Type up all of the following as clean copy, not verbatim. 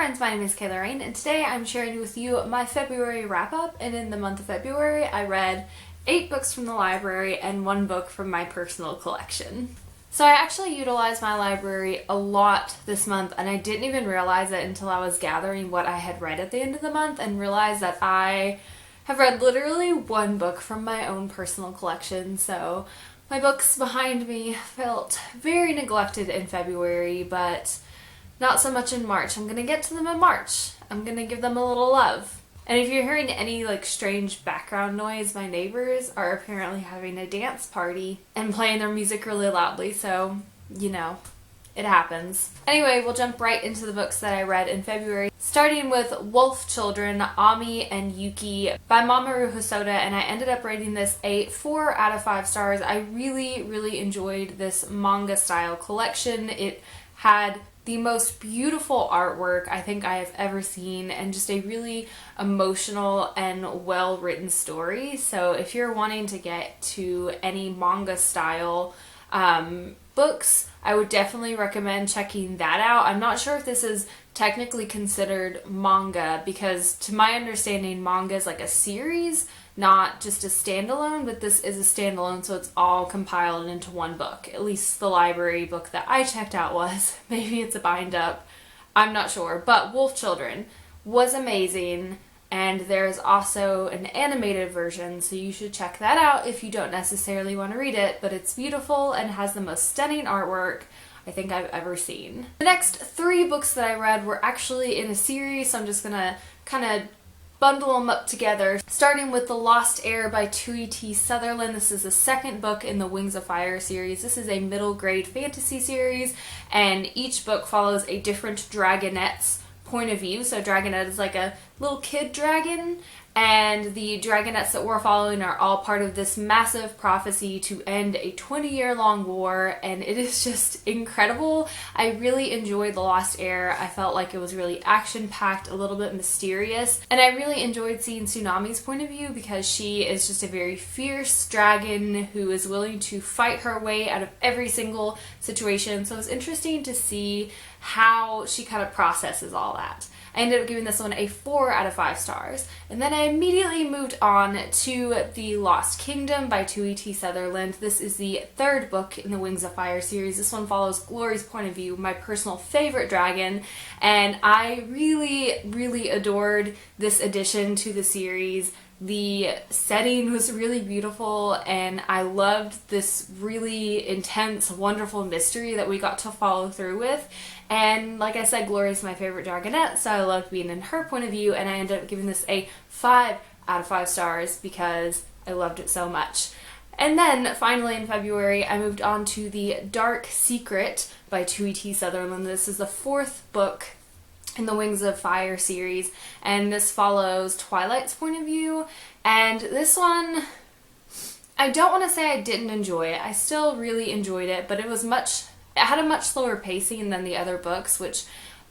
friends, my name is Kayla Rain, and today I'm sharing with you my February wrap-up. And in the month of February, I read 8 books from the library and 1 book from my personal collection. So I actually utilized my library a lot this month, and I didn't even realize it until I was gathering what I had read at the end of the month and realized that I have read literally 1 book from my own personal collection. So my books behind me felt very neglected in February, but not so much in March. I'm gonna get to them in March. I'm gonna give them a little love. And if you're hearing any strange background noise, my neighbors are apparently having a dance party and playing their music really loudly, so it happens. Anyway, we'll jump right into the books that I read in February, starting with Wolf Children, Ami and Yuki by Mamoru Hosoda, and I ended up rating this a 4 out of 5 stars. I really enjoyed this manga style collection. It had the most beautiful artwork I think I have ever seen, and just a really emotional and well-written story. So if you're wanting to get to any manga style books, I would definitely recommend checking that out. I'm not sure if this is technically considered manga, because to my understanding manga is like a series, not just a standalone, but this is a standalone, so it's all compiled into 1 book. At least the library book that I checked out was. Maybe it's a bind up, I'm not sure. But Wolf Children was amazing, and there's also an animated version, so you should check that out if you don't necessarily want to read it, but it's beautiful and has the most stunning artwork I think I've ever seen. The next 3 books that I read were actually in a series, so I'm just gonna kind of bundle them up together, starting with The Lost Heir by Sutherland. This is the 2nd book in the Wings of Fire series. This is a middle grade fantasy series, and each book follows a different dragonette's point of view. So Dragonette is like a little kid dragon, and the dragonettes that we're following are all part of this massive prophecy to end a 20-year-long war, and it is just incredible. I really enjoyed The Lost Heir. I felt like it was really action-packed, a little bit mysterious, and I really enjoyed seeing Tsunami's point of view because she is just a very fierce dragon who is willing to fight her way out of every single situation. So it's interesting to see how she kind of processes all that. I ended up giving this one a 4 out of 5 stars. And then I immediately moved on to The Lost Kingdom by Sutherland. This is the 3rd book in the Wings of Fire series. This one follows Glory's point of view, my personal favorite dragon, and I really adored this addition to the series. The setting was really beautiful, and I loved this really intense, wonderful mystery that we got to follow through with. And like I said, Glory's my favorite dragonette, so I loved being in her point of view, and I ended up giving this a 5 out of 5 stars because I loved it so much. And then finally in February, I moved on to The Dark Secret by Sutherland. This is the 4th book in the Wings of Fire series, and this follows Twilight's point of view. And this one, I don't want to say I didn't enjoy it. I still really enjoyed it, but it had a much slower pacing than the other books, which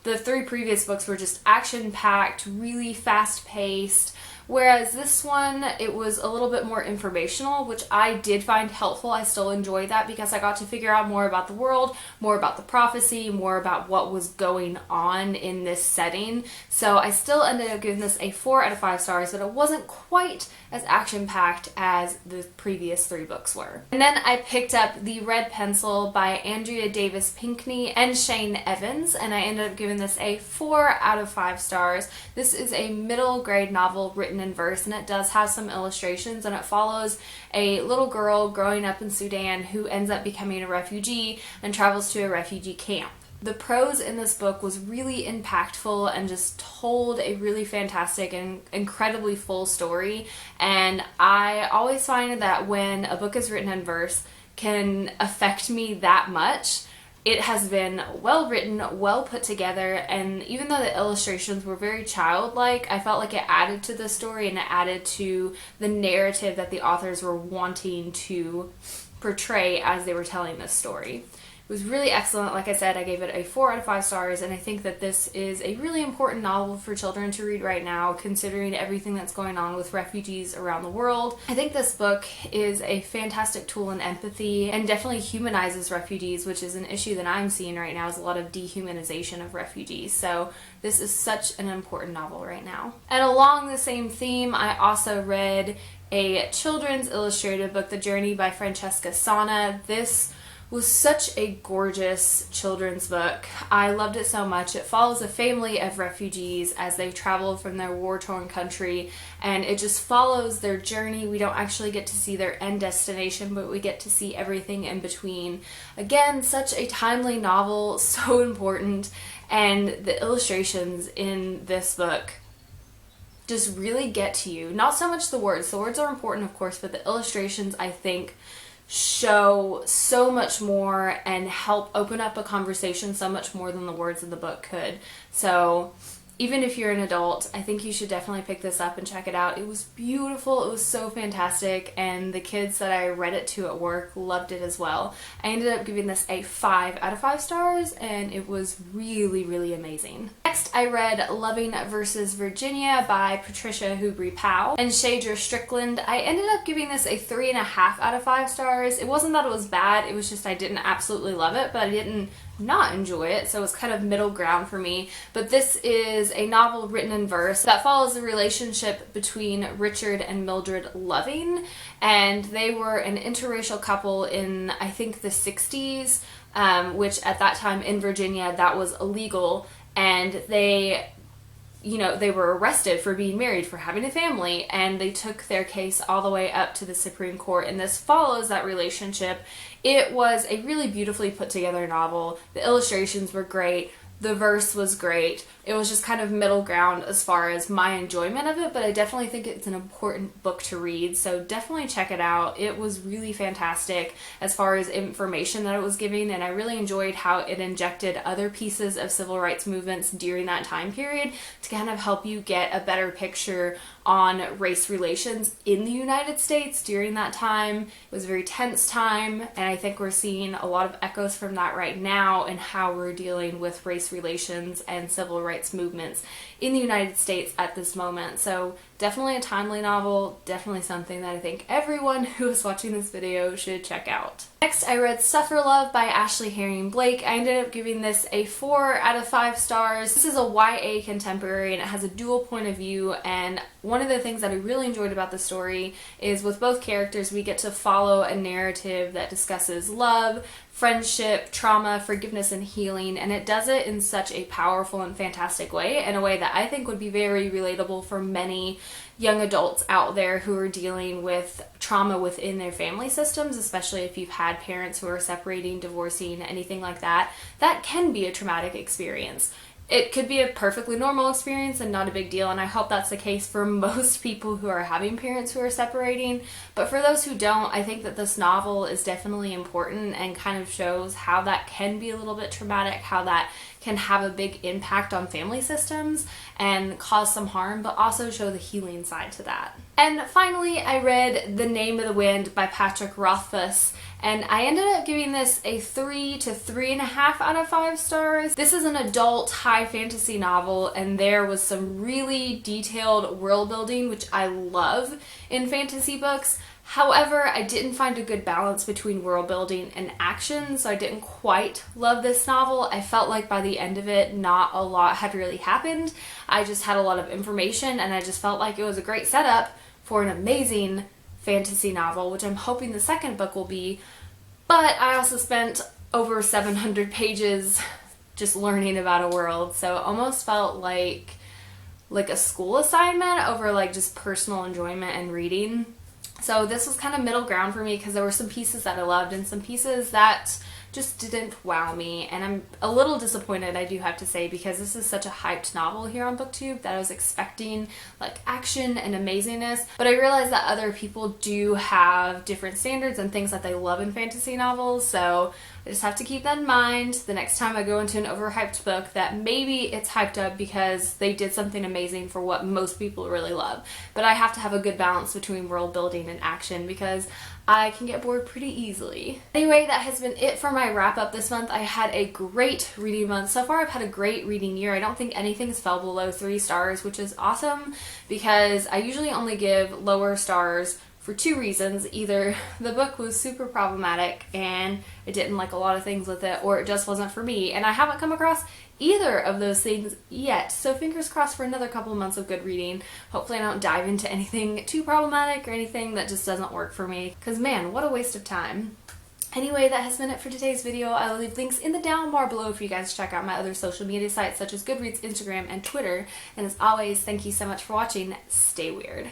the 3 previous books were just action-packed, really fast-paced. Whereas this one, it was a little bit more informational, which I did find helpful. I still enjoyed that because I got to figure out more about the world, more about the prophecy, more about what was going on in this setting. So I still ended up giving this a 4 out of 5 stars, but it wasn't quite as action-packed as the previous 3 books were. And then I picked up The Red Pencil by Andrea Davis Pinkney and Shane Evans, and I ended up giving this a 4 out of 5 stars. This is a middle grade novel written in verse, and it does have some illustrations, and it follows a little girl growing up in Sudan who ends up becoming a refugee and travels to a refugee camp. The prose in this book was really impactful and just told a really fantastic and incredibly full story, and I always find that when a book is written in verse can affect me that much. It has been well written, well put together, and even though the illustrations were very childlike, I felt like it added to the story and it added to the narrative that the authors were wanting to portray as they were telling this story. It was really excellent. Like I said, I gave it a 4 out of 5 stars, and I think that this is a really important novel for children to read right now, considering everything that's going on with refugees around the world. I think this book is a fantastic tool in empathy and definitely humanizes refugees, which is an issue that I'm seeing right now, is a lot of dehumanization of refugees. So this is such an important novel right now. And along the same theme, I also read a children's illustrated book, The Journey by Francesca Sanna. This was such a gorgeous children's book. I loved it so much. It follows a family of refugees as they travel from their war-torn country, and it just follows their journey. We don't actually get to see their end destination, but we get to see everything in between. Again, such a timely novel, so important, and the illustrations in this book just really get to you. Not so much the words. The words are important, of course, but the illustrations, I think, show so much more and help open up a conversation so much more than the words of the book could. So even if you're an adult, I think you should definitely pick this up and check it out. It was beautiful. It was so fantastic, and the kids that I read it to at work loved it as well. I ended up giving this a 5 out of 5 stars, and it was really, really amazing. Next, I read Loving vs. Virginia by Patricia Hruby Powell and Shader Strickland. I ended up giving this a 3.5 out of 5 stars. It wasn't that it was bad, it was just I didn't absolutely love it, but I didn't not enjoy it, so it's kind of middle ground for me. But this is a novel written in verse that follows the relationship between Richard and Mildred Loving, and they were an interracial couple in, I think, the 60s, which at that time in Virginia that was illegal, and they were arrested for being married, for having a family, and they took their case all the way up to the Supreme Court, and this follows that relationship. It was a really beautifully put together novel. The illustrations were great. The verse was great. It was just kind of middle ground as far as my enjoyment of it, but I definitely think it's an important book to read, so definitely check it out. It was really fantastic as far as information that it was giving, and I really enjoyed how it injected other pieces of civil rights movements during that time period to kind of help you get a better picture on race relations in the United States during that time. It was a very tense time, and I think we're seeing a lot of echoes from that right now in how we're dealing with race relations and civil rights movements in the United States at this moment. So definitely a timely novel, definitely something that I think everyone who is watching this video should check out. Next, I read Suffer Love by Ashley Herring Blake. I ended up giving this a 4 out of 5 stars. This is a YA contemporary, and it has a dual point of view, and one of the things that I really enjoyed about the story is with both characters we get to follow a narrative that discusses love, friendship, trauma, forgiveness, and healing, and it does it in such a powerful and fantastic way, in a way that I think would be very relatable for many young adults out there who are dealing with trauma within their family systems, especially if you've had parents who are separating, divorcing, anything like that. That can be a traumatic experience. It could be a perfectly normal experience and not a big deal, and I hope that's the case for most people who are having parents who are separating. But for those who don't, I think that this novel is definitely important and kind of shows how that can be a little bit traumatic, how that can have a big impact on family systems and cause some harm, but also show the healing side to that. And finally, I read The Name of the Wind by Patrick Rothfuss, and I ended up giving this a 3 to 3.5 out of 5 stars. This is an adult high fantasy novel, and there was some really detailed world building, which I love in fantasy books. However, I didn't find a good balance between world building and action, so I didn't quite love this novel. I felt like by the end of it, not a lot had really happened. I just had a lot of information, and I just felt like it was a great setup for an amazing fantasy novel, which I'm hoping the second book will be. But I also spent over 700 pages just learning about a world, so it almost felt like a school assignment over like just personal enjoyment and reading. So this was kind of middle ground for me because there were some pieces that I loved and some pieces that just didn't wow me, and I'm a little disappointed, I do have to say, because this is such a hyped novel here on BookTube that I was expecting like action and amazingness, but I realized that other people do have different standards and things that they love in fantasy novels, so I just have to keep that in mind the next time I go into an overhyped book, that maybe it's hyped up because they did something amazing for what most people really love. But I have to have a good balance between world building and action because I can get bored pretty easily. Anyway, that has been it for my wrap up this month. I had a great reading month. So far I've had a great reading year. I don't think anything's fell below 3 stars, which is awesome because I usually only give lower stars for 2 reasons. Either the book was super problematic and I didn't like a lot of things with it, or it just wasn't for me, and I haven't come across either of those things yet. So fingers crossed for another couple months of good reading. Hopefully I don't dive into anything too problematic or anything that just doesn't work for me, because man, what a waste of time. Anyway, that has been it for today's video. I'll leave links in the down bar below for you guys to check out my other social media sites such as Goodreads, Instagram, and Twitter. And as always, thank you so much for watching. Stay weird.